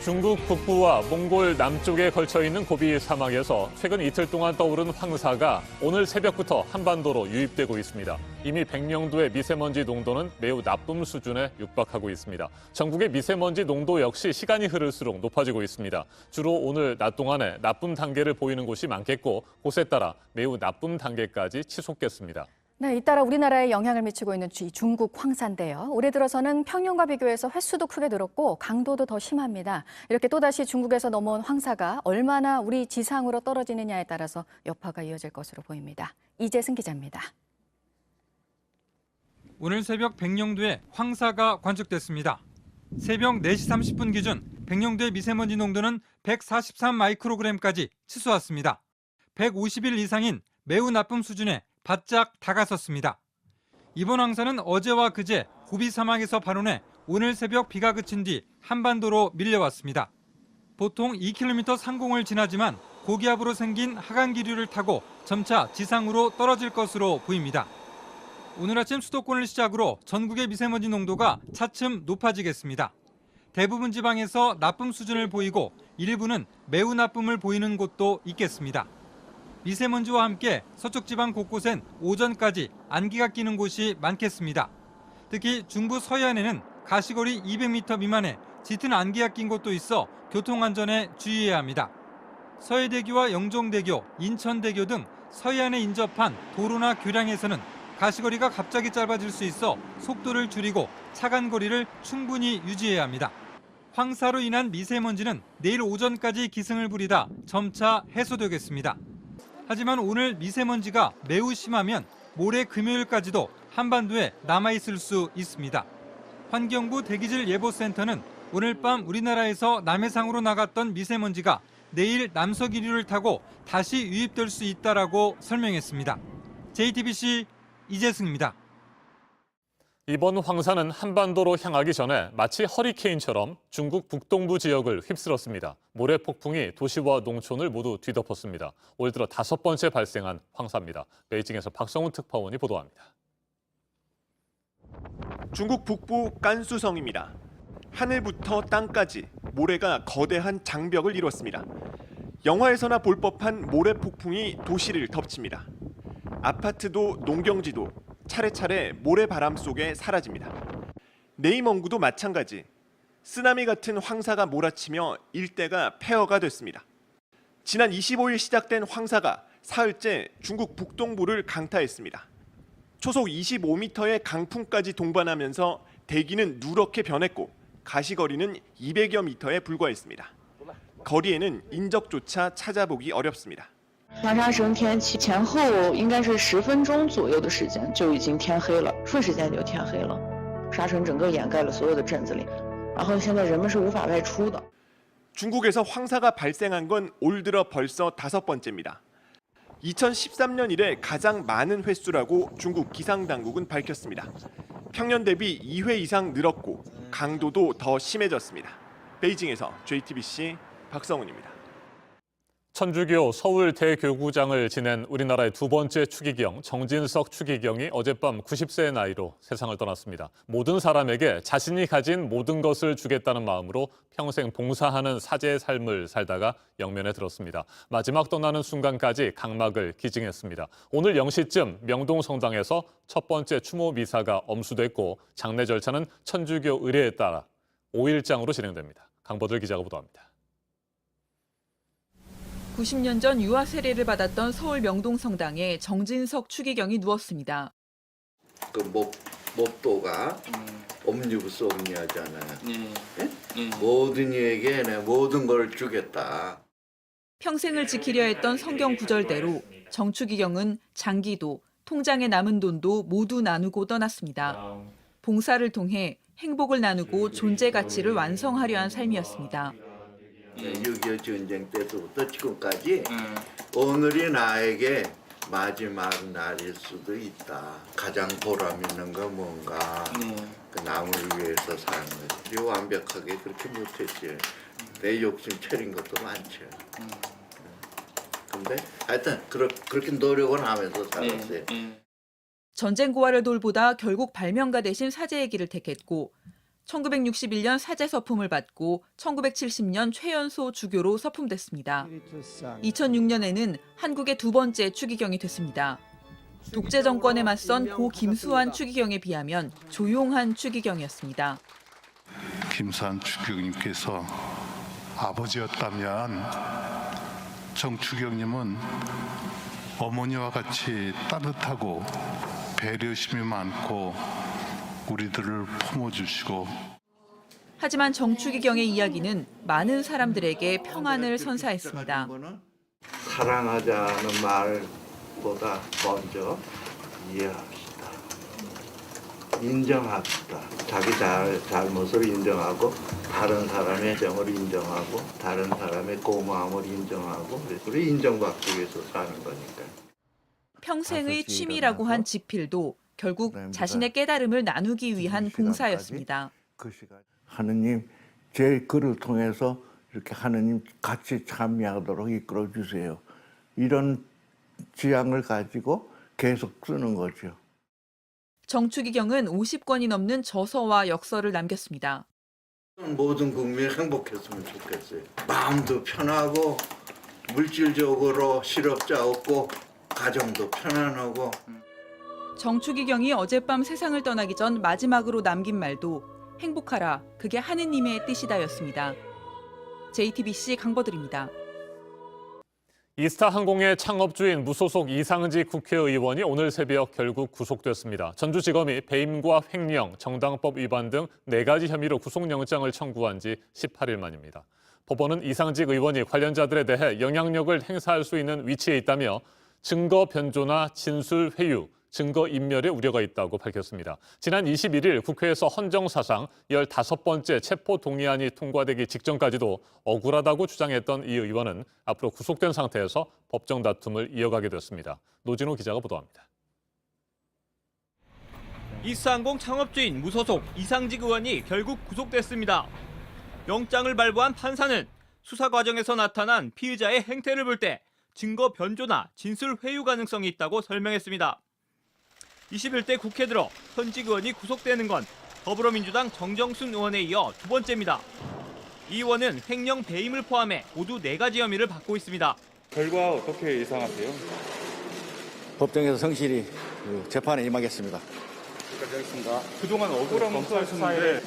중국 북부와 몽골 남쪽에 걸쳐 있는 고비 사막에서 최근 이틀 동안 떠오른 황사가 오늘 새벽부터 한반도로 유입되고 있습니다. 이미 백령도의 미세먼지 농도는 매우 나쁨 수준에 육박하고 있습니다. 전국의 미세먼지 농도 역시 시간이 흐를수록 높아지고 있습니다. 주로 오늘 낮 동안에 나쁨 단계를 보이는 곳이 많겠고 곳에 따라 매우 나쁨 단계까지 치솟겠습니다. 네, 잇따라 우리나라에 영향을 미치고 있는 중국 황사인데요. 올해 들어서는 평년과 비교해서 횟수도 크게 늘었고 강도도 더 심합니다. 이렇게 또다시 중국에서 넘어온 황사가 얼마나 우리 지상으로 떨어지느냐에 따라서 여파가 이어질 것으로 보입니다. 이재승 기자입니다. 오늘 새벽 백령도에 황사가 관측됐습니다. 새벽 4시 30분 기준 백령도의 미세먼지 농도는 143 마이크로그램까지 치솟았습니다. 150일 이상인 매우 나쁨 수준에 바짝 다가섰습니다. 이번 황사는 어제와 그제 고비 사막에서 발원해 오늘 새벽 비가 그친 뒤 한반도로 밀려왔습니다. 보통 2km 상공을 지나지만 고기압으로 생긴 하강 기류를 타고 점차 지상으로 떨어질 것으로 보입니다. 오늘 아침 수도권을 시작으로 전국의 미세먼지 농도가 차츰 높아지겠습니다. 대부분 지방에서 나쁨 수준을 보이고 일부는 매우 나쁨을 보이는 곳도 있겠습니다. 미세먼지와 함께 서쪽 지방 곳곳엔 오전까지 안개가 끼는 곳이 많겠습니다. 특히 중부 서해안에는 가시거리 200m 미만의 짙은 안개가 낀 곳도 있어 교통안전에 주의해야 합니다. 서해대교와 영종대교, 인천대교 등 서해안에 인접한 도로나 교량에서는 가시거리가 갑자기 짧아질 수 있어 속도를 줄이고 차간 거리를 충분히 유지해야 합니다. 황사로 인한 미세먼지는 내일 오전까지 기승을 부리다 점차 해소되겠습니다. 하지만 오늘 미세먼지가 매우 심하면 모레 금요일까지도 한반도에 남아있을 수 있습니다. 환경부 대기질 예보센터는 오늘 밤 우리나라에서 남해상으로 나갔던 미세먼지가 내일 남서기류를 타고 다시 유입될 수 있다라고 설명했습니다. JTBC 이재승입니다. 이번 황사는 한반도로 향하기 전에 마치 허리케인처럼 중국 북동부 지역을 휩쓸었습니다. 모래 폭풍이 도시와 농촌을 모두 뒤덮었습니다. 올 들어 5번째 발생한 황사입니다. 베이징에서 박성훈 특파원이 보도합니다. 중국 북부 깐수성입니다. 하늘부터 땅까지 모래가 거대한 장벽을 이뤘습니다. 영화에서나 볼 법한 모래 폭풍이 도시를 덮칩니다. 아파트도 농경지도 차례차례 모래바람 속에 사라집니다. 네이멍구도 마찬가지. 쓰나미 같은 황사가 몰아치며 일대가 폐허가 됐습니다. 지난 25일 시작된 황사가 사흘째 중국 북동부를 강타했습니다. 초속 25m의 강풍까지 동반하면서 대기는 누렇게 변했고 가시거리는 200여 미터에 불과했습니다. 거리에는 인적조차 찾아보기 어렵습니다. 长沙省天气前后应该是10分钟左右的时间就已经天黑了，瞬时间就天黑了，沙尘整个掩盖了所有的镇子里，然后现在人们是无法外出的。 중국에서 황사가 발생한 건 올 들어 벌써 5번째입니다. 2013년 이래 가장 많은 횟수라고 중국 기상당국은 밝혔습니다. 평년 대비 2회 이상 늘었고 강도도 더 심해졌습니다. 베이징에서 JTBC 박성훈입니다. 천주교 서울 대교구장을 지낸 우리나라의 두 번째 추기경 정진석 추기경이 어젯밤 90세의 나이로 세상을 떠났습니다. 모든 사람에게 자신이 가진 모든 것을 주겠다는 마음으로 평생 봉사하는 사제의 삶을 살다가 영면에 들었습니다. 마지막 떠나는 순간까지 각막을 기증했습니다. 오늘 0시쯤 명동성당에서 첫 번째 추모 미사가 엄수됐고 장례 절차는 천주교 의례에 따라 5일장으로 진행됩니다. 강보들 기자가 보도합니다. 90년 전 유아 세례를 받았던 서울 명동성당에 정진석 추기경이 누웠습니다. 그 목도가 옴니부스 옴니하잖아요. 모든 이에게 내 모든 걸 주겠다. 평생을 지키려 했던 성경 구절대로 정 추기경은 장기도, 통장에 남은 돈도 모두 나누고 떠났습니다. 봉사를 통해 행복을 나누고 존재 가치를 완성하려 한 삶이었습니다. 6.25 전쟁 때부터 지금까지 오늘이 나에게 마지막 날일 수도 있다. 가장 보람 있는 건 뭔가 그 남을 위해서 사는 거지. 완벽하게 그렇게 못했지. 내 욕심 차린 것도 많죠. 근데 하여튼 그렇게 노력은 하면서 살았어요. 전쟁 고아를 돌보다 결국 발명가 대신 사제의 길을 택했고 1961년 사제 서품을 받고 1970년 최연소 주교로 서품됐습니다. 2006년에는 한국의 두 번째 추기경이 됐습니다. 독재 정권에 맞선 고 김수환 추기경에 비하면 조용한 추기경이었습니다. 김수환 추기경님께서 아버지였다면 정추경님은 어머니와 같이 따뜻하고 배려심이 많고 우리들을 품어주시고. 하지만 정추기경의 이야기는 많은 사람들에게 평안을 선사했습니다. 사랑하자는 말보다 먼저 이해합시다. 인정합시다. 자기 잘못을 인정하고 다른 사람의 정을 인정하고 다른 사람의 고마움을 인정하고 우리 인정받기 위해서 사는 거니까. 평생의 취미라고 한 지필도 결국 자신의 깨달음을 나누기 위한 봉사였습니다. 하느님, 제 글을 통해서 이렇게 하느님 같이 참여하도록 이끌어 주세요. 이런 지향을 가지고 계속 쓰는 거죠. 정추기경은 50권이 넘는 저서와 역서를 남겼습니다. 모든 국민이 행복했으면 좋겠어요. 마음도 편하고 물질적으로 실업자 없고 가정도 편안하고. 정추기경이 어젯밤 세상을 떠나기 전 마지막으로 남긴 말도 행복하라, 그게 하느님의 뜻이다였습니다. JTBC 강버들입니다. 이스타항공의 창업주인 무소속 이상직 국회의원이 오늘 새벽 결국 구속됐습니다. 전주지검이 배임과 횡령, 정당법 위반 등 4가지 혐의로 구속영장을 청구한 지 18일 만입니다. 법원은 이상직 의원이 관련자들에 대해 영향력을 행사할 수 있는 위치에 있다며 증거 변조나 진술 회유, 증거 인멸의 우려가 있다고 밝혔습니다. 지난 21일 국회에서 헌정사상 15번째 체포동의안이 통과되기 직전까지도 억울하다고 주장했던 이 의원은 앞으로 구속된 상태에서 법정 다툼을 이어가게 됐습니다. 노진호 기자가 보도합니다. 이스타항공 창업주인 무소속 이상직 의원이 결국 구속됐습니다. 영장을 발부한 판사는 수사 과정에서 나타난 피의자의 행태를 볼 때 증거 변조나 진술 회유 가능성이 있다고 설명했습니다. 21대 국회 들어 현직 의원이 구속되는 건 더불어민주당 정정순 의원에 이어 두 번째입니다. 이 의원은 횡령 배임을 포함해 모두 4가지 혐의를 받고 있습니다. 결과 어떻게 예상하세요? 법정에서 성실히 재판에 임하겠습니다. 여기까지 하겠습니다. 그동안 억울한 검사하셨는데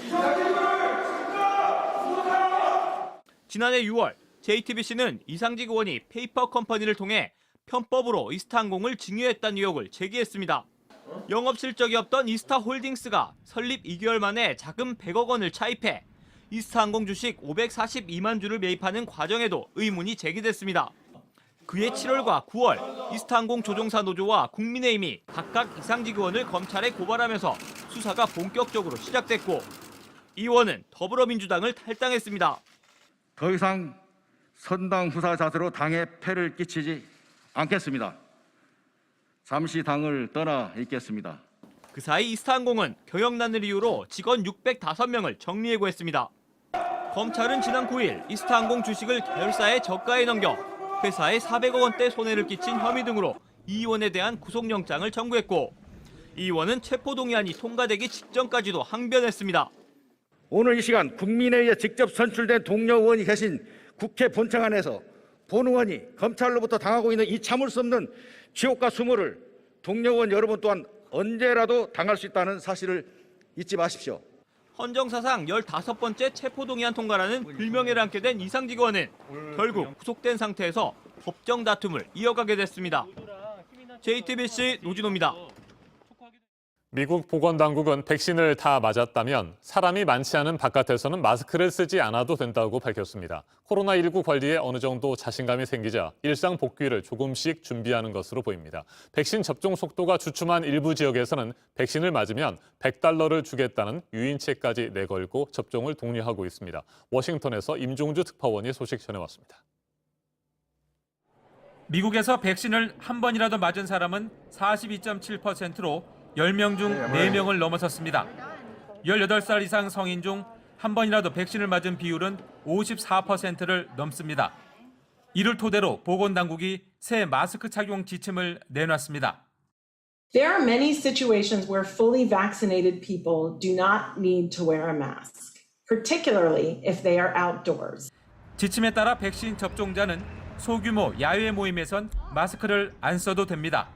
지난해 6월 JTBC는 이상직 의원이 페이퍼 컴퍼니를 통해 편법으로 이스타항공을 증여했다는 의혹을 제기했습니다. 영업 실적이 없던 이스타홀딩스가 설립 2개월 만에 자금 100억 원을 차입해 이스타항공 주식 542만 주를 매입하는 과정에도 의문이 제기됐습니다. 그해 7월과 9월 이스타항공 조종사 노조와 국민의힘이 각각 이상직 의원을 검찰에 고발하면서 수사가 본격적으로 시작됐고 이 의원은 더불어민주당을 탈당했습니다. 더 이상 선당 후사 자세로 당에 폐를 끼치지 않겠습니다. 잠시 당을 떠나 있겠습니다. 그 사이 이스타항공은 경영난을 이유로 직원 605명을 정리해고했습니다. 검찰은 지난 9일 이스타항공 주식을 계열사의 저가에 넘겨 회사에 400억 원대 손해를 끼친 혐의 등으로 이 의원에 대한 구속영장을 청구했고 이 의원은 체포동의안이 통과되기 직전까지도 항변했습니다. 오늘 이 시간 국민에 의해 직접 선출된 동료 의원이 계신 국회 본청 안에서 본 의원이 검찰로부터 당하고 있는 이 참을 수 없는 지옥과 수모를 동료 의원 여러분 또한 언제라도 당할 수 있다는 사실을 잊지 마십시오. 헌정사상 15번째 체포동의안 통과라는 불명예를 안게 된 이상직 의원은 결국 구속된 상태에서 법정 다툼을 이어가게 됐습니다. JTBC 노진호입니다. 미국 보건당국은 백신을 다 맞았다면 사람이 많지 않은 바깥에서는 마스크를 쓰지 않아도 된다고 밝혔습니다. 코로나19 관리에 어느 정도 자신감이 생기자 일상 복귀를 조금씩 준비하는 것으로 보입니다. 백신 접종 속도가 주춤한 일부 지역에서는 백신을 맞으면 $100를 주겠다는 유인책까지 내걸고 접종을 독려하고 있습니다. 워싱턴에서 임종주 특파원이 소식 전해왔습니다. 미국에서 백신을 한 번이라도 맞은 사람은 42.7%로 10명 중 4명을 넘어섰습니다. 18살 이상 성인 중 한 번이라도 백신을 맞은 비율은 54%를 넘습니다. 이를 토대로 보건당국이 새 마스크 착용 지침을 내놨습니다. There are many situations where fully vaccinated people do not need to wear a mask, particularly if they are outdoors. 지침에 따라 백신 접종자는 소규모 야외 모임에선 마스크를 안 써도 됩니다.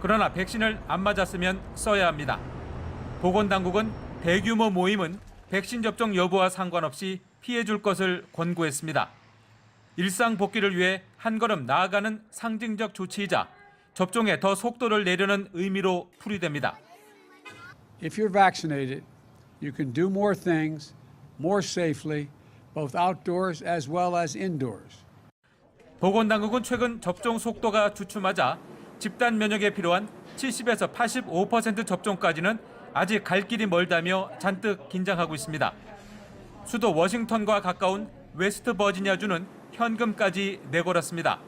그러나 백신을 안 맞았으면 써야 합니다. 보건당국은 대규모 모임은 백신 접종 여부와 상관없이 피해줄 것을 권고했습니다. 일상 복귀를 위해 한 걸음 나아가는 상징적 조치이자 접종에 더 속도를 내려는 의미로 풀이됩니다. If you're vaccinated, you can do more things more safely, both outdoors as well as indoors. 보건당국은 최근 접종 속도가 주춤하자 집단 면역에 필요한 70에서 85% 접종까지는 아직 갈 길이 멀다며 잔뜩 긴장하고 있습니다. 수도 워싱턴과 가까운 웨스트 버지니아주는 현금까지 내걸었습니다.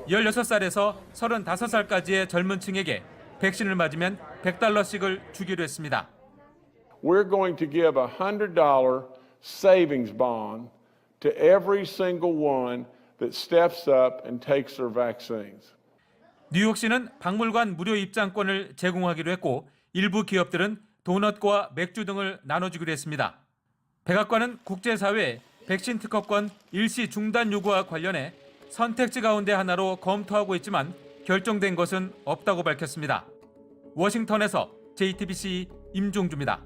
16살에서 35살까지의 젊은 층에게 백신을 맞으면 $100씩을 주기로 했습니다. We're going to give a $100 savings bond to every single one that steps up and takes their vaccines. 뉴욕시는 박물관 무료 입장권을 제공하기로 했고 일부 기업들은 도넛과 맥주 등을 나눠주기로 했습니다. 백악관은 국제사회에 백신 특허권 일시 중단 요구와 관련해 선택지 가운데 하나로 검토하고 있지만 결정된 것은 없다고 밝혔습니다. 워싱턴에서 JTBC 임종주입니다.